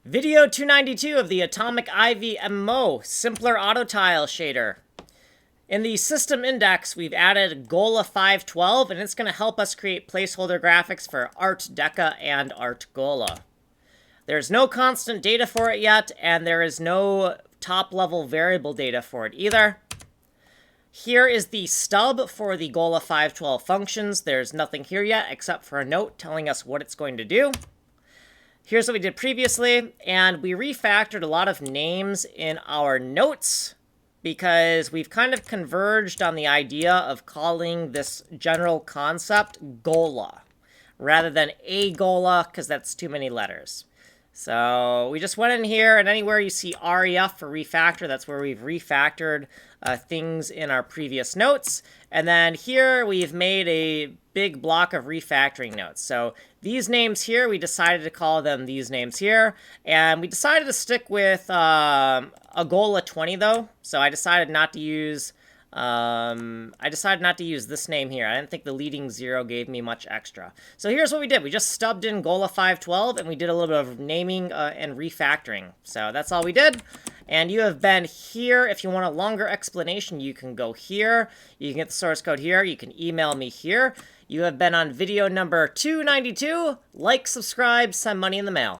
Video 292 of the Atomic Ivy MMO Simpler Auto Tile shader. In the system index, we've added Gola 512, and it's going to help us create placeholder graphics for Art Deca and Art Gola. There's no constant data for it yet, and there is no top-level variable data for it either. Here is the stub for the Gola 512 functions. There's nothing here yet except for a note telling us what it's going to do. Here's what we did previously, and we refactored a lot of names in our notes because we've kind of converged on the idea of calling this general concept Gola rather than a Gola, because that's too many letters. So we just went in here, and anywhere you see REF for refactor, that's where we've refactored things in our previous notes. And then here we've made a big block of refactoring notes. So these names here, we decided to call them these names here. And we decided to stick with a Gola 20 though. So I decided not to use this name here. I didn't think the leading 0 gave me much extra. So here's what we did. We just stubbed in Gola 512, and we did a little bit of naming and refactoring. So that's all we did. And you have been here. If you want a longer explanation, you can go here. You can get the source code here. You can email me here. You have been on video number 292. Like, subscribe, send money in the mail.